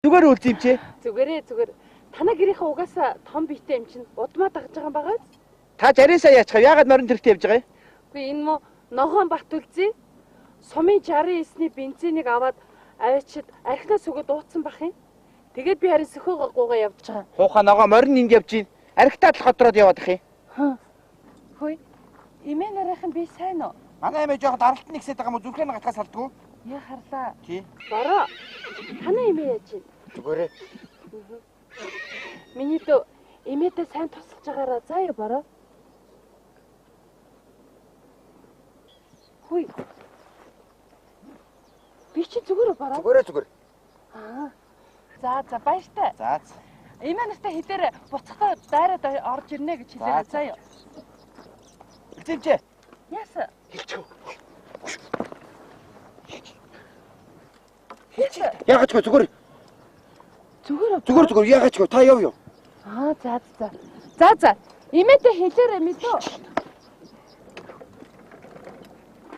Зүгээр үл зэмчээ. Зүгээр. Танаа гэрийнхээ угаасаа том биетэй юм чинь удмаа дагж байгаа юм байгаа. Та жарисаа яачих вэ? Яагаад морин тэрэгтэй явж байгаа юм? Үгүй энэ мө ногоон бат үлзээ. Сумын 69-ний бензинийг аваад аваачид архинаас өгөөд ууцсан бах юм. Тэгээд би харин сөхөөгөөгаа явж байгаа. Хуухаа ногоо морин энд явж гин. Архитаад л хотроод яваад ах юм. Хөөе. Имээ нарийнхан би сайн уу? Манай эмээ жоохон даралтан нэгсээд байгаа юм уу? Зүрхлэн гатгаас салдгүй. Яа харлаа. Тий. Бороо. Танаа имээ яаж вэ? Зүгээрээ. Миний дөө имээдээ сайн тусалж байгаараа заа яа бороо. Хөөе. Би чи зүгээр үү бороо? Зүгээр. За баяртай. За. Имээ настай хідээр буцахтаа дайраад орж ирнэ гэж хэлээ заа яа. Зэмчээ. Яасан? Хэлчихв. Яагаад ч зүгээр. Зүгээр яагаад ч та яв. За. Имээдээ хэлээрэй мэдөө.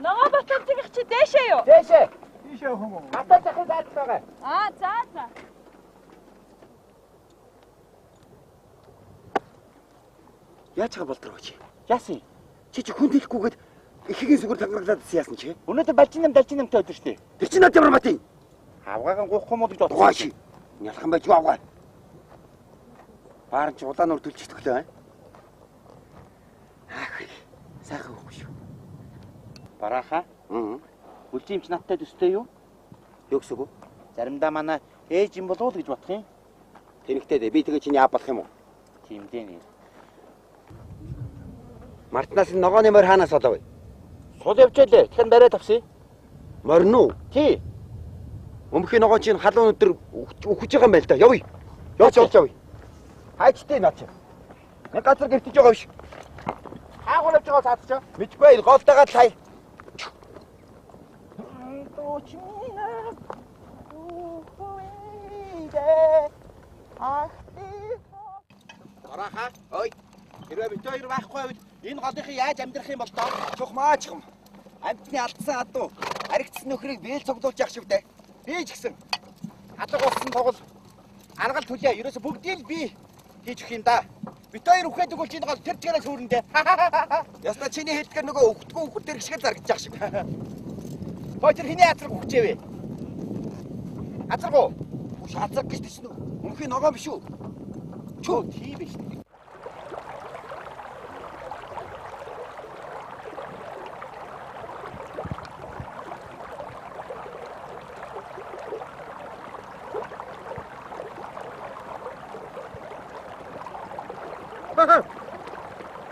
Ногоо баталцыг их чи дээшээ юу? Дээшээ. Ийшээ хүмүүс. Хатаа захын зайлт байгаа. За. Яаж байгаа болдроо чи? Яасан? Чи хүн дэлэхгүйгээд ихэгийн сүгэр тангаглаад яасан чи? Өнөөдөр далжинамтай өдөр штэ. Тэр чинь над ямар матын? Авгаагаан гоохгүй мод гэж бодсон. Тугаа чи. Нялхан байж авгаа. Баарн чи улаанаар төлчих төглөө. Сайхан хөөхгүй шүү. Барааха. Үлжимч надтай төстэй юу? Юу гэсэн үг? Заримдаа манай ээж юм болов уу гэж бодох юм. Тэнэгтэй дээ. Би тэгээ чиний аав болох юм уу? Тийм дээ нэ. Мартнаас ногооны морь хаанаас олоо вэ? Сул явжээлээ. Тэгэхээр бариад авсан. Морин уу? Тий. Өмхийн ногоо чинь халуун өдөр өгч байгаа юм байл та. Явъя. Явъя. Хайчтэй наач. Нэг газар гэртэж байгаа биш. Хаагуул явж байгаа цаадчаа. Мэдгүй голтойгаа л хай. Барааха. Ой. Хэрвээ бид хоёр байхгүй үед энэ голынхын яаж амьдрах юм бол тоо? Чухмаачхам. Амтны алдсан адуу. Аригдсан нөхрийг биел цуглуулж явах шүү дээ. Би ч гэсэн алга болсон тоглол аргал түлээ. Ерөөсө бүгдийг би хийж өгөх юм да. Бид хоёр үхээд өгвөл чинь гол тэр чигээрээ сүрэндээ. Яста чиний хэлдгээр нөгөө өгдгөө өгөх дээр шиг зарагдаж шиг. Хойч хиний азраг өгчээвэ. Азраг уу? Үш азраг гэж тийч нү. Өмхийн ногоо биш үү? Чөө тийм биш.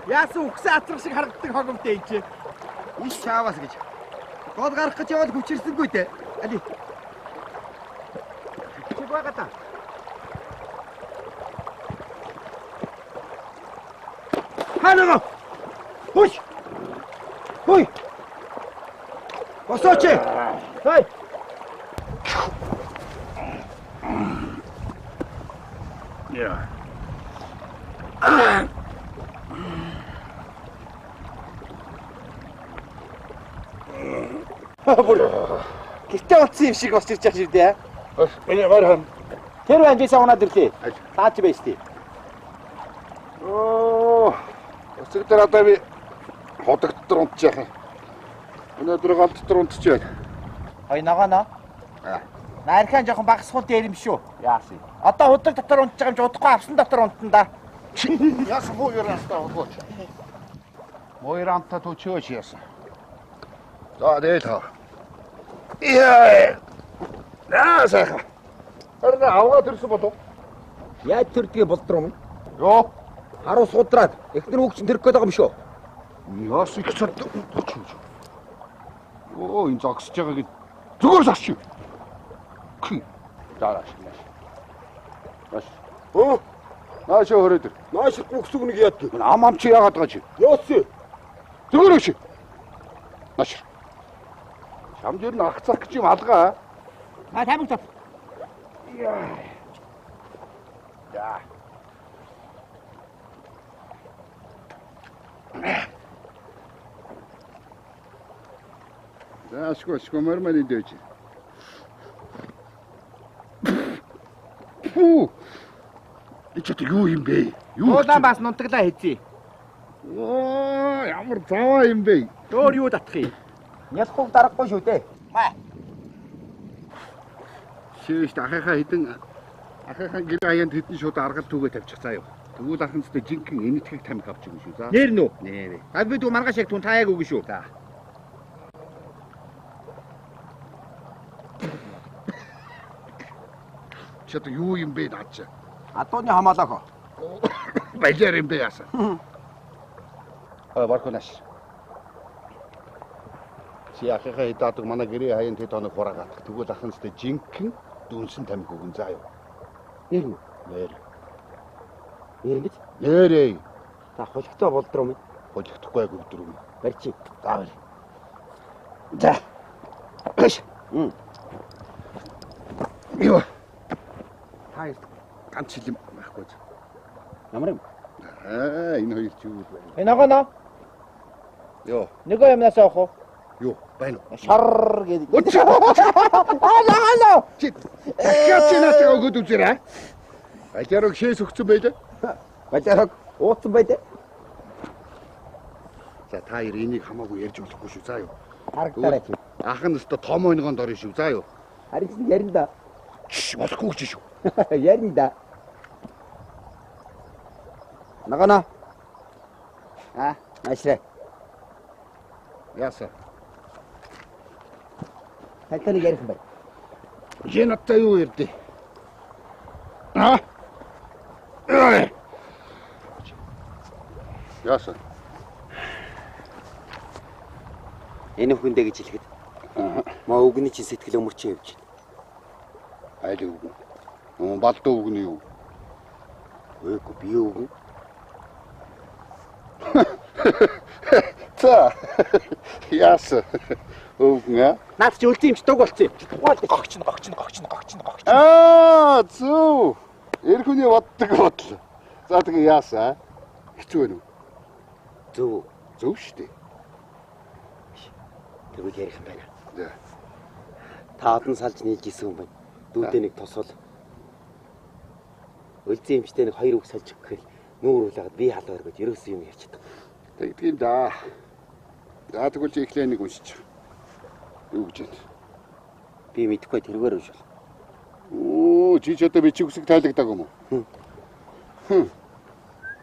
Яасан үхсэн азраг шиг харагддаг хогомтой энэ чинь. Иш чаавас гэж. Гол гарах гэж яваад хүчирсэнгүй дээ. Али. Чиг байгаа та. Ханаа. Хой. Босооч. Хой. Я. Гэртээ утсан юм шиг босч ирж байгаа шүү дээ. Энэ гархан. Тэр байна би сагнаад ирлээ. Таач байж тээ. Өсгдөр одоо би ходог дотор унтчих яах юм. Өнөөдөр гал дотор унтчих байна. Хой ногоно. Найрхан жоохон багсхул дээр юм шүү. Яасан. Одоо худаг дотор унтж байгаа юм чи удахгүй авсан дотор унтна да. Яасан муу яранстаа хогооч. Мойранта төчөөч яасан. За дээ та. Сайхан. Харин авгаа төрсөн болов. Яаж төрдгийг болдроо юм? Йоо. Харуу судраад эхнэр үг чинь тэрх гээд байгаа юм шүү. Яас их цад. Оо энэ зогсож байгаа гэж зүгээр сарч. Зааш. Оо. Нааш хөрөөдөр. Нааш бүх сүгнийг яад гэ. Ам чи яагаад байгаа чи? Яасан? Зүгээр өш. Нааш. Шамжир нь ахцах гэж юм алгаа. Таймаг тав. Яа. Да, сколько мормали дёте. ч юу юм бэ? Уулаа бас нунтаглаа хийцээ. Оо, ямар заваа юм бэ? Өөр юу татах юм? Нялхууг дарахгүй шүү дээ. Маа. Шээш ахыхаа гэр аянд хэдэн шууд аргал түгээ тавьчих заа юу. Тэгвэл ахын зүтэй жинхэнэ энэтхэг тамхи авч өгнө шүү. За. Нэр нү? Нэр. Гад бид маргааш яг түн таяаг өгнө шүү. За. Чад юу юм бэ наач? Адууны хамаалаа. Баяр юм бэ яасан. Бархунаш. Чи ахыхаа идаадаг манай гэрээ хаянд хэд хоног хураагаад. Тэгвэл ахын зүтэй жинхэнэ дүнсэн тамхи өгнө заа юу. Нэр нь. Нэр. Нэр гэж. Нэрээ. Та хулигтай болдроо минь. Хожигдохгүй өгдөр юм. Барьчих. Заавал. За. Эш. Юу? Хай. Ганц хил юм байхгүй. Ямар юм? Энэ хоёр ч юу вэ? Энэ агана. Йоо. Нөгөө юмнаас авах уу? Юу? Байна уу? Шар гэдэг. Аа. Чи дахиад чи наатаа өгöd үзээрэй. Ажаарыг шээс өгсөн байлаа. Бажараг ууцсан байлээ. За та хоёр энийг хамаагүй ярьж болохгүй шүү. За юу. Харагтаарай чи. Ах нь өстө том ойнгонд орно шүү. За юу. Харин чи ярина да. Болохгүй ч шүү. Ярина да. Нагана. Ашраа. Яасан. Тайлтаны ярих юм байна. Жинаттай юу ярьдээ? Яасан. Энэ хүндэ гэж хэлэхэд. Маа өгний чи сэтгэл өмөрчөө явж байна. Айл үг. Балдуу үгний юу? Өөгүй би өгөн. За. Яасан. Өгнө. Наад чи үлдсэн юм чи дуг болцсон. Гогч. Аа, зү. Эр хүний боддог бодол. За тэгээ яасан? Хэцүү вэ? Зөв. Зөв шүү дээ. Тэгвэл ярих юм байна. За. Та одон салж нийлж исэн юм байна. Дүүдээ нэг тосвол. Үлзэн эмчтэй нэг хоёр үг салж өгөх гэхээр нүүр үлээгээд би халуур гэж ерөөсөө юм ярьж чаддаг. Тэгдэг юм да. За тэгвэл чи эхлээ нэг уншиж. Юу гэж байна? Би мэдэхгүй тэргээр уншвал. Оо, чи ч одоо бичиг үсэг тайлгдаг юм уу?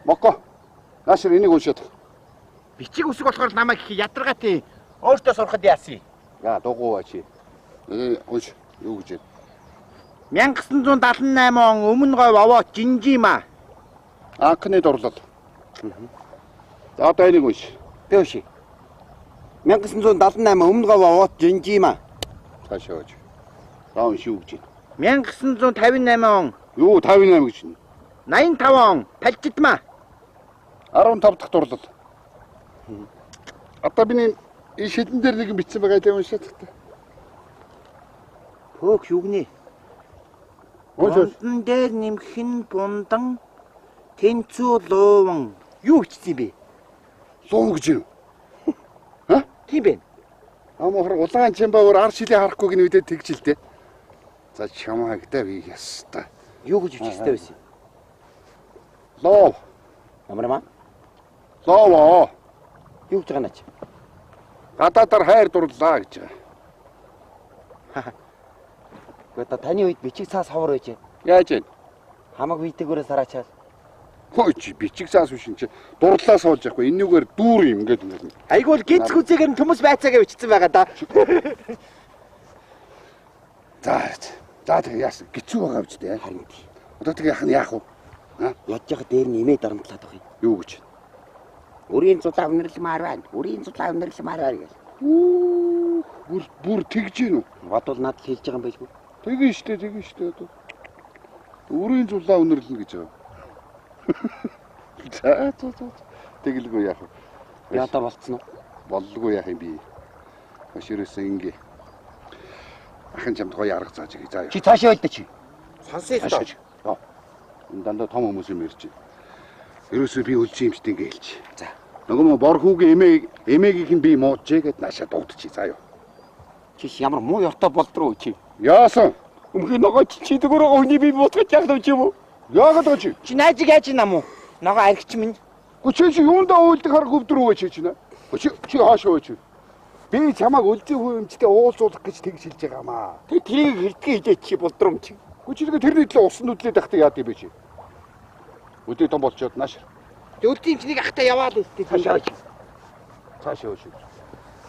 Моко. Наашир энийг уншаад. Бичиг үсэг болохоор намайг их ядаргаатай өөртөө сурахад яасан юм? За дугуй чи. Унш. Юу гэж байна? 1978 он өмнө говь овоо Жинжима. Анхны дурлал. За одоо энийг унш. Би уншия. 1978 өмнө говь овоод Жинжима. Цаашаа ууж. За унш юу гэж байна? 1958 он Юу 58 гэж байна? 85 он Палчидма. 15 дахь дурлал. Одоо би энэ шилэн дээр нэг бичсэн байгаа тийм уншаад та. Хөөх югнэ? Уншаа. Бундан дээр нэмхэн бундан тэнцүү лууван. Юу хийсэн бэ? Луу гэж юу? Тийм бэ. Амохор улаан чимбаагаар ар шилээ харахгүй гин үдээ тэгжилтэй. За чамаагтай би яста. Юу гэж үчистэй байсан? Лоо. Амрама. Лоо. Юу гэж байгаа наач? Гадаадаар хайр дурлаа гэж байгаа. Гэхдээ таны үед бичиг цаас ховор байж. Яаж вэ? Хамаг витээгээрээ сараачаал. Хөөе чи бичиг цаас биш энэ чи дурлаа суулж яахгүй энүүгээр дүүр юм ингээд. Айгуул гинц хүзээгээр нь төмөс байцаагаа бичсэн байгаа да. За тэгээ яасан гिचүү байгаа юм ч дээ. Харин тий. Одоо тэгээ яах вэ? Ядж яхад дээр нь имээ дарамтлаад байгаа юм. Юу гэж? Өрийн зулаа өнөрлөмөр байна. Өрийн зулаа өнөрлөмөр байна гэл. Бүр тэгж гин үү? Бодвол надад хэлж байгаа юм байлгүй. Тэгэн штэ одоо. Өрийн зулаа өнөрлөнө гэж байгаа. За. Тэгэлгүй яах вэ? Би одоо болцсон уу? Боллгүй яах юм би. Маш ерөөсөн ингээ. Ахын чамд гоё арга зааж өгье. За яа. Чи цаашаа ойлдоо чи. Сонсъё доо. Яа. Энэ дандаа том хүмүүс юм ярьж байна. Ерөөсөө би үлжин юмштэй ингээ хэлж. За. Нөгөө бор хүүгийн эмээгийнх нь би мууджээ гэд наашаа дуудчих. За яа. Чи ямар муу ёртой болдроо чи. Яасан? Өмнө нөгөө чи дөрөөгөө хүний би муудгаж яах вэ чи юм уу? Яагаад гэж? Чи найзыг яаж ийн ам уу? Ногоо аригч минь. Чи юундаа уйлдаг хар хөвдрөө чи чинь. Чи хаашаа чи? Би чамайг үлзий хүмжтэй уулзуулах гэж тэгж хэлж байгаамаа. Тэг трийг хэрдгээ хилээ чи болдром чи. Чи тэрний төлөө усан нүдлээд байхдаа яад юм бэ чи? Өдөө том болчоод нааш. Өвдгийн чинийг ахтаа яваад өстэй. Цаашаа ууш.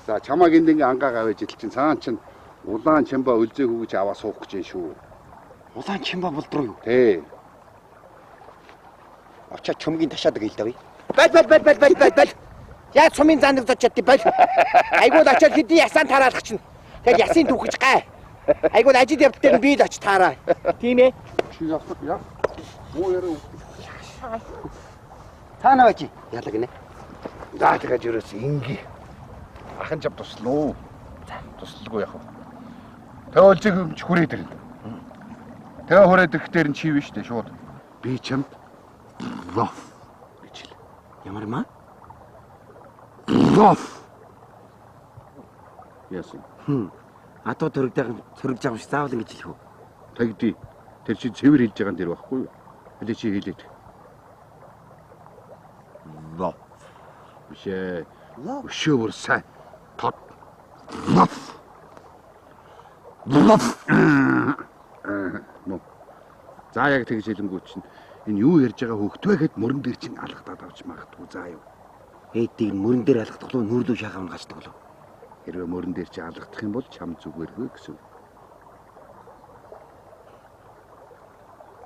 За чамайг энд ингээ ангаа гавэж идэл чинь цаан чинь улаан чамба үлзий хөвгөж аваа суух гэж шүү. Улаан чимба болдроо юу? Тий. Очоо чөмгийн ташаадаг хэл давъя. Бал. Яа цумын зандаг зочод тий бал. Айгууд очоод хэдий ясаан тараалах чинь. Тэгэл ясын түүхэж гай. Айгууд ажид явддаг би л оч таараа. Тийм ээ. Чи яах? Муу яруу. Таанаа чи ялаг нэ. За тэгэж ерөөс ингээ. Ахын чам туслуу. Туслалгүй яах вэ? Тэгээ үлзий хөвч хүрээд ирнэ. Тэгээ хүрээд ирэхээр чи биш дээ шууд. Би чамд лов гэж хэл. Ямар маа? Лов. Яасан. Атуу төрөгдөг төрөгж байгаа юм шиг заавал ингэж хэлэх үү? Тагди. Тэр чи цэвэр хэлж байгаа юм дэр байхгүй юу? Хэлээ чи хэлээд. Лов. Бишээ. Өшөө бүр сайн. Тод. Лов. Лов. Нөө. За яг тэгж хэлэнгүү чинь энэ юу ярьж байгаа хөвгтвэ гэд мөрөн дээр чинь алгадаад авч магадгүй заа юу. Ээдийг мөрөн дээр алгадах болов нүрдүү шахавна гачдаг болов. Хэрвээ мөрөн дээр чи алгадах юм бол чам зүгээргүй гэсэн.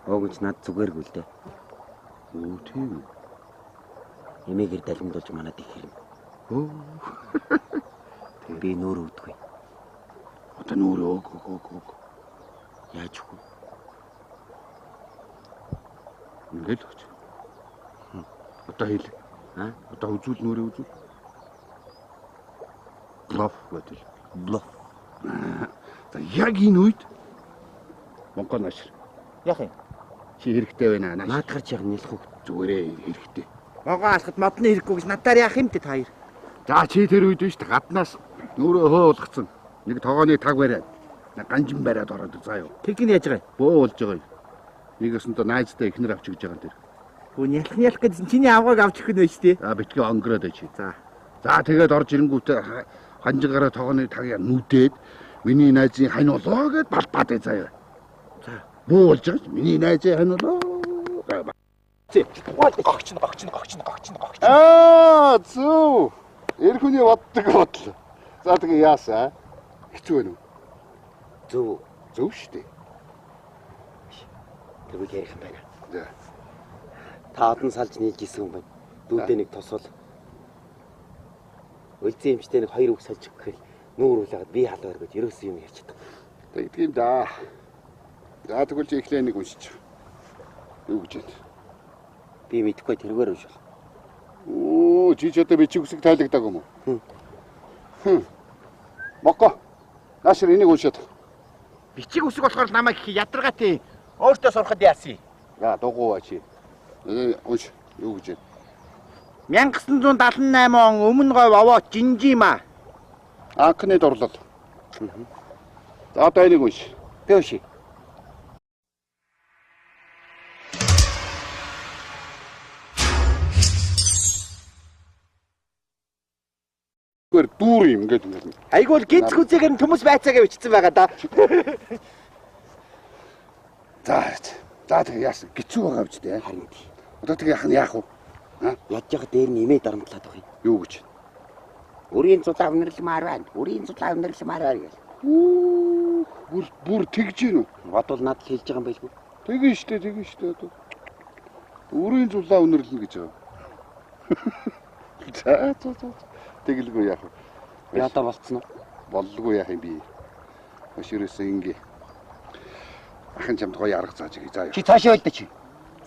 Оогч над зүгээргүй л дээ. Оо тийм. Эмээгээр далимдуулж манад их хэрэг. Оо. Би нөр өвдөггүй. Одоо нөр өг. Яаж вэ? Ингээл өгч. Одоо хэл. Одоо үзүүл нөрөө үзүүл. Лов гэдэг. Лов. За яг энэ үед Монгол наашир. Яах юм? Чи хэрэгтэй байна нааш. Наад гарч яг нэлэх үг. Зүгээрээ хэрэгтэй. Могоо алхад модны хэрэггүй гэж надаар яах юм те та хоёр. За чи тэр үед биш гаднаас нөрөө хөөөлгцэн. Нэг тогооны таг бариад. Ганжин бариад ороод заа юу. Тэгний яаж байгаа юм? Бөө болж байгаа юм. Нэгэсэнтэй найзтай ихнэр авч гэж байгаа юм тэр. Хүн ялах гэсэн чиний авгааг авч өгөх нь байж тээ. Битгий онгороод байж. За тэгээд орж ирэнгүүтээ ханжигараа тогооны тагья нүдээд миний найзын хань болоо гэд балбаад заа юу. За бөө болж байгаа ч миний найзын хань болоо. Гогч. Зү. Эр хүний боддог бодол. За тэгээ яасаа? Хэцүү байна уу? Зөв шүү дээ. Тэгвэл ярих юм байна. За. Та одон салж нийлж исэн юм байна. Дүүдээ нэг тосвол. Үлзий эмчтэй нэг хоёр үг салж өгөхээр нүүр үлээгээд би халгаар гэж ерөөс юм ярьж чаддаг. Тэгдэг юм да. За тэгвэл чи эхлээ нэг уншиж. Юу гэж байна? Би мэдэхгүй тэргээр уншвал. Оо, чи ч одоо би чи үсэг тайлagдаг юм уу? Моко. Наашир энийг уншаад. Бичиг үсэг болохоор намайг ядаргаатай өөртөө сурахад яасан. За дугуй чи. Унш. Юу гэж байна? байна? 1978 он өмнө говь овоо жинжима. Анхны дурлал. За одоо энийг унш. Би уншия. Гэр дүүр юм ингээд. Айгуул гинц хүзээгээр төмөс байцаагаа бичсэн байгаа да. За тэгээ яасан? Гिचүү байгаа биз дээ. Харин тий. Одоо тэгээ яах вэ? Ядж яхад дээр нь имээ дарамтлаад байгаа юм. Юу гэж? Үрийн цулаа өнөрлөмөр байна. Үрийн цулаа өнөрлөмөр байна гэл. Бүр тэгж гин үү? Бодвол надад хэлж байгаа юм байлгүй. Тэгэн штэ одоо. Үрийн зулаа өнөрлөн гэж байгаа. За. Тэгэлгүй яах вэ? Би одоо болцсон уу? Боллгүй яах юм би. Өшөрөөсөө ингээ. Ахын чамд гоё арга зааж өгье заа юу. Чи цаашаа байл да чи.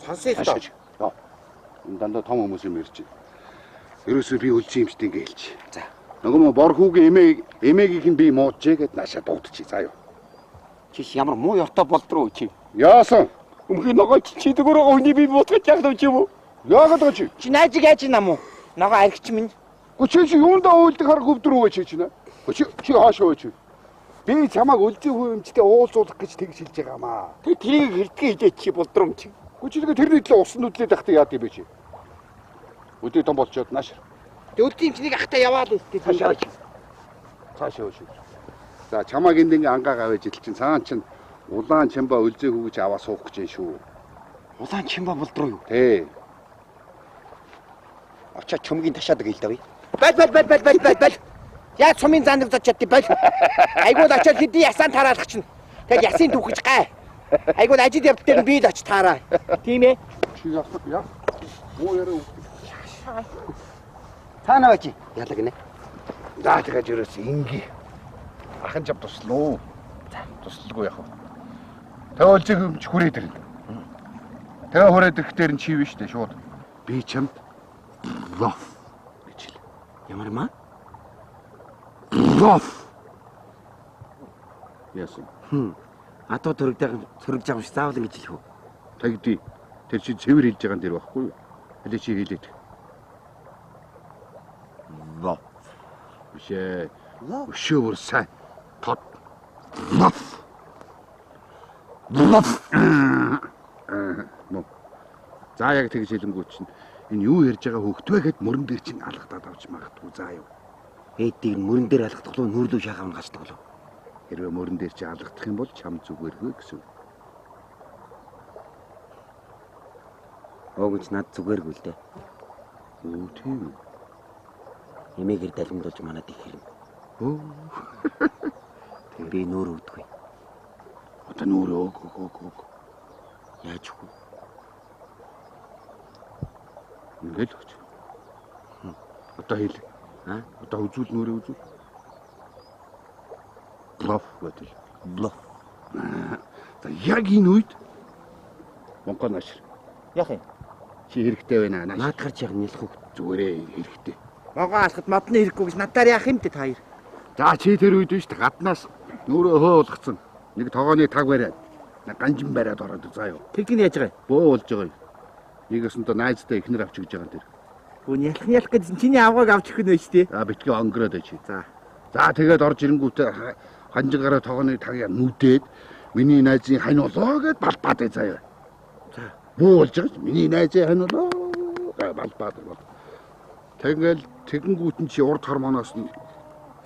Сонсъё л доо. Энэ дандаа том хүмүүс юм ярьж байна. Ерөөсөө би үлзий юмштэй ингээ хэлж. За. Нөгөө бор хүүгийн эмээгийнх нь би мууджээ гэд наашаа дуудчих заа юу. Чи ямар муу ёртой болдроо чи. Яасан? Өмнө нөгөө чи дөрөв өний би муудаж яах вэ чи юу? Яагаад гэж чи? Чи найзыг яаж ийн ам уу? Ногоо аригч минь. Чи юундаа уйлдаг хар хөвдрөө чи чинь. Чи хаашаа чи? Би чамайг үлзий хүмжтэй уулзуулах гэж тэгж хэлж байгаамаа. Тэг трийг хэрдгээ хилээ чи болдром чи. Үчилгээ тэрний төлөө усан нүдлээд тахтай яад юм бэ чи? Өдөө том болчоод нааш. Өвдгийн чинийг ахта яваад иртээ. Цаашаа өшөө. За чамааг энд ингээ ангаа гавэж идэл чин цаан чин улаан чамба өлзөө хөвгөж аваа суух гэж юм шүү. Улаан чимба болдроо юу? Тий. Очоо чөмгийн ташаадаг л давъя. Бал. Яг сумын зандав зочод бал. Айгууд очоод хэдий ясаан тараалах чинь. Тэгэл ясын түүхэж гай. Айгууд ажид явд дээр би л оч таараа. Тийм ээ. Чи яа. Муу яруу. Цаана байж. Ялаг нэ. За тэгэж ерөөс ингээ. Ахын жав туслуу. Туслалгүй яах вэ? Тэгээ өлзөг өмч хүрээд ирнэ. Тэгээ хүрээд ирэхээр нь чи биш дээ шууд. Би чамд лов гэж хэл. Ямар маа? Лов. Яасан. Атуу төрөгж байгаа юм шиг заавал ингэж хэлэх үү? Тагди. Тэр чи цэвэр хэлж байгаа юм дээр байхгүй юу? Хөлөө чи хэлээд. Лов. Бишээ. Өшөө бүр сайн. Тод. Лов. Мөн. За яг тэгж хэлэнгүүт чинь энэ юу ярьж байгаа хөвгтвэ гэд мөрөн дээр чинь алгадаад авч магадгүй заа юу. Ээдийг мөрөн дээр алгадах уу нүүрлүү шахав гацдаг болов. Хэрвээ мөрөн дээр чи алгадах юм бол чам зүгээрхөө гэсэн. Огч над зүгээргүй л дээ. Оо тийм. Эмээгээр далимдуулж манад их хэрэг. Оо. Би нүүр өвдөггүй. Одоо нүүр өг. Яаж вэ? Ингээл өгч. Одоо хэл. Одоо үзүүл нүрээ үзүүл. Блоф гэдэг. Блоф. За яг энэ үед Монгол нааш. Яах юм? Чи хэрэгтэй байна нааш. Наад гарч яг нэлэх үг. Зүгээрээ хэрэгтэй. Могоо алхад модны хэрэггүй гэж надаар яах юм те та хоёр. За чи тэр үед биш гаднаас нүрээ хөө болгоцсон. Нэг тогооны таг бариад. Ганжин бариад ороод заа юу. Тэгдгийг яаж байгаа юм? Бөө болж байгаа юм. Нэгөөсөндөө найзтай ихнэр авч гэж байгаа юм тэр. Гүн ялах гэсэн чиний авгааг авч өгөх нь байж тээ. За битгий онгороод очив. За тэгээд орж ирэнгүүтээ ханжигараа тогооны тагья нүдээд миний найзын хань болоо гэд балбаад бай заяа. За бөө болж байгаа. Миний найзын хань болоо балбаад бол. Тэгэл тэгэнгүүт нь чи урд хормоноос нь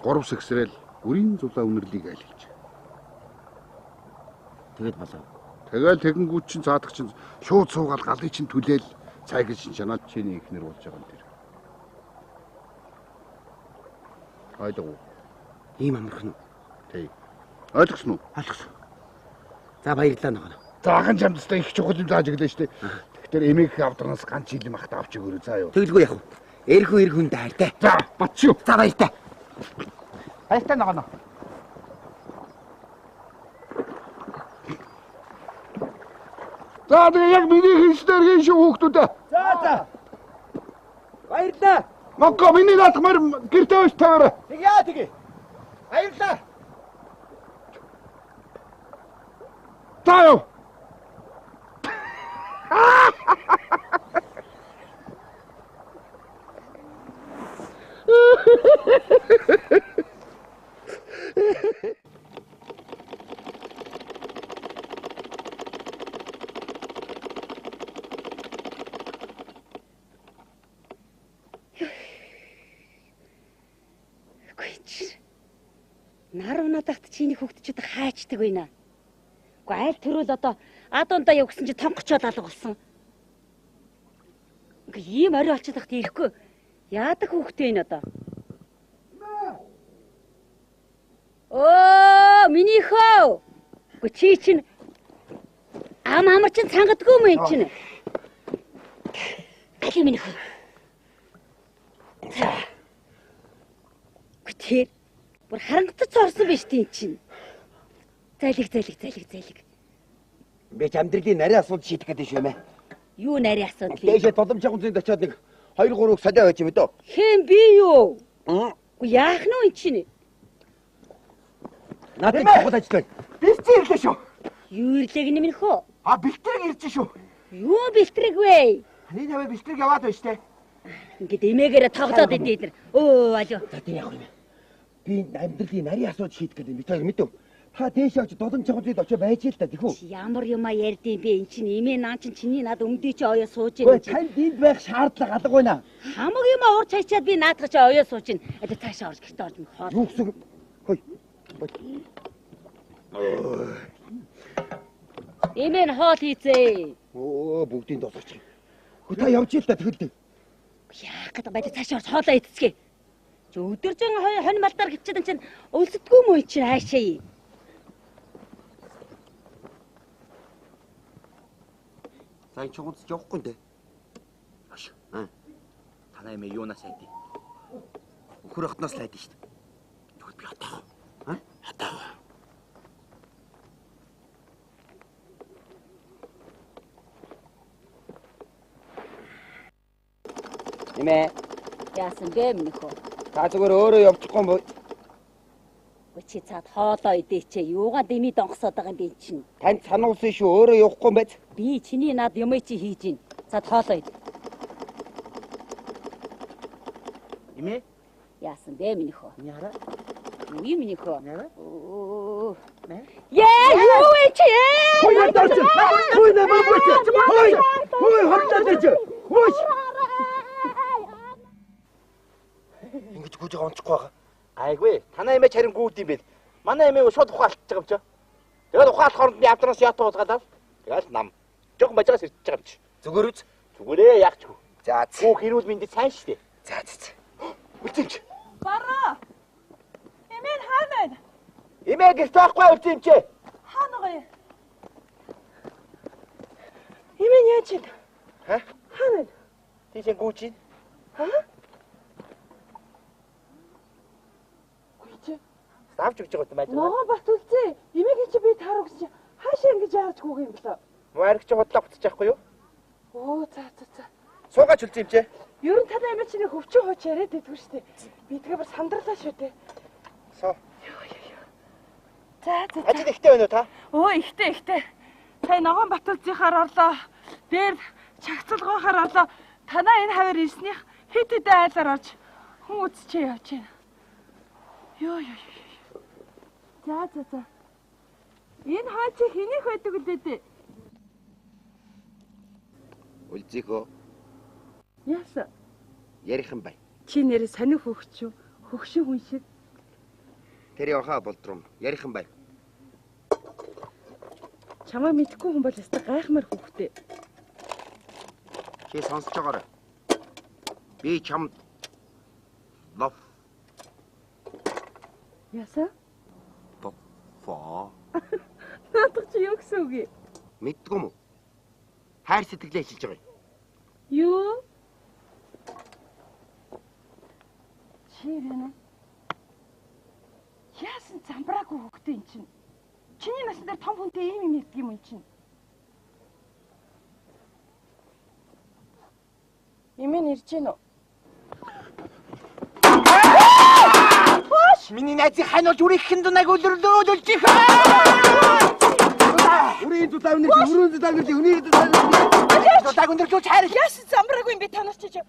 3 сэгсрэл үрийн зулаа үнэрлийг айлж. Тэгэд болов. Тэгэл тэгэнгүүт чинь цаадах чинь шууд суугаад галыг чинь түлээл цайг чинь чанаад чиний ихнэр болж байгаа юм тэр. Ойлгов. Ийм амархан. Тий. Ойлгосон уу? Ойлгосон. За баярлалаа ногоо. Заахан чамдстай их чухал юм зааж өглөө штэ. Тэгэхээр эмээх авдрагнаас ганц жилийн махта авч өгөөрэй заа юу. Тэгэлгүй яах вэ? Эрхүү эрхүнд хайртай. За батчуу. За баяртай. Баяртай ногоо. За тэгээ яг миний хийснээр хийн шүү хүүхдүүдээ. За. Баярлалаа. Монгол миний наадмаар гэртээ өш таараа. Тэгээ. Баярлалаа. За юу. Нар унадагт чиний хөгтчөд хайчдаг байна. Гэхдээ айл төрөл одоо адундаа явгсан чи тонгочоод алга болсон. Ингээ ийм орой олчиход тахт ирэхгүй. Яадаг хөгтэй энэ одоо? Оо, миний хөө. Гэхдээ чи чинь амар чинь цангадгүй юм энэ чинь. Али миний хөө. Гэхдээ бүр харангацч орсон биш тийм чинь. Зайлиг. Би ч амьдралын нарийн асуудал шийдэх гэдэг юм ээ. Юу нарийн асуудал? Дээшээ туламжийн хүнзэнд очиод нэг 2-3 үг солио байж юм дөө. Хэн би юу? Уу яах нь вэ чинь? Надад чухал ажил байна. Бэлтэн ирлээ шүү. Юу ирлэг нэмэх хөө? Бэлтрэг ирж шүү. Юу бэлтрэг вэ? Ханы тавь бэлтрэг яваад байна штэ. Ингээд эмээгээрээ тоглоод идэв. Өө алё. За тийм яах вэ? Би амьдралын нарийн асуудал шийдэх гэдэг юм. Би тэр мэдв. Та дээш очиж дулан чагуулд очиж байж л та тэхүү. Ямар юмаа ярьдیں۔ Би эн чинь эмээ наа чинь чиний над өмдөй чи оёо сууж Гүй ийн. танд энд байх шаардлага алга байна. Хамаг юмаа урч хайчаад би наадах чи оёо сууж ийн. Одоо цаашаа орж гэртээ орж хоол. Юу гэсэн. Хөөе. Эмээ нь хоол хийцээ. Оо бүгдийн досооч. Хөө та явж ил та тэгэл. Яах гэдэг байд цаашаа орж хоолоо идцгээ. Чи өдөржин хонь малдаар гिचээд чинь өлсдгөө мөн чи хаашаа. Сайн чугунц явахгүй нэ. Аш. Танай мэ юунаас айдээ. Өхөр хотноос л айдээ шүү дээ. Тэгвэл би хатаа. Хатаа. Нэмэ. Яасан бэ минийхөө? Та зүгээр өөрөө явчихгүй юм бо. Чи цаад хоолоо идээчээ. Юугаа дэмий донгосоод байгаа юм бэ чинь? Танд сануулсан шүү өөрөө явахгүй юм байц. Би чиний над юмээ чи хийж гин. Цаад хоолоо ид. Нэмэ. Яасан бэ минийхөө? Яра. Юу юм минийхөө? Яра. Оо. Яа, юу вэ чи? Хөөе надад. Хөөе надад. Хөөе. Хөөе хатаад чи. Хөөе. Ингэж гүйж байгаа онцгүй байгаа. Айгүй. Танай эмээ харин гүйд юм бэ. Манай эмээ шууд ухаалтж байгаа юм чи. Тэгээд ухаалт хооронд нь авдраас ят уулгаад. Тэгээд нам. Жохон бажигаас ирж байгаа юм чи. Зүгээр үз. Зүгээрээ яахч. За. Хүүх хэрүүл миндэд сайн шүү дээ. За. Үлцэмч. Бараа. Эмээ нь хаана байна? Эмээ гэрт байхгүй үлцэмч. Хаана гоё? Эмээ нь яаж байна? Хаана байна? Тийш гүйж. Авч өгч байгаа юм байна. Ногоон бат үлзээ. Эмээгээ чи би таарах гэж хаашаа ингэж яач хүүг юм бэлээ. Маарч худлаа буцаж байхгүй юу? Оо за. Суугаач үлзэмч. Ер нь танай эмээ чиний хөвчөө хооч яриад байдгүй шүү дээ. Би тэгээ бүр сандарлаа шүү дээ. Соо. За. Ажил ихтэй байна уу та? Оо ихтэй. Та ногоон бат үлзийнхаар орлоо. Дээр чагцалгоохоор орлоо. Танаа энэ хавар ирснийх хэд хэдэн айлаар орж хүн үзчээ явж байна. Йоо. За. Энэ хаа чи хэнийх байдаг үлээ? Үлзийхөө Яасан? ярихан бай. Чи нэрээ сонир хөвгч юу? Хөгшин хүн шиг. Тэр явахаа болдром. Ярихан бай. Чамаа мэдхгүй хүн бол өстой гайхмаар хөвгтэй. Чи сонсож байгаарай. Би чамд лав Яасан? фоо. Наадах чи юу гэсэн үг юм? Мэддгүй юм уу? Хайр сэтгэлээ хэлж байгаа юм. Юу? Чи ирэнэ. Яасан замбраагүй хөвгтэй ин чинь? Чиний насны дээр том хүнтэй ийм юм ярьдаг юм ин чинь? Эмээ нэрж гэнэ үү? Миний найзыг хануулж үрийнхэн дунайг өлөрлөөлж ихэ. Үрийн дутаа өнөр, өрөөнд дутаа өнөр, өнөр дутаа өнөр. Дутаа өнөр ч хайр. Яасан замбраагүй юм бэ танаас чи?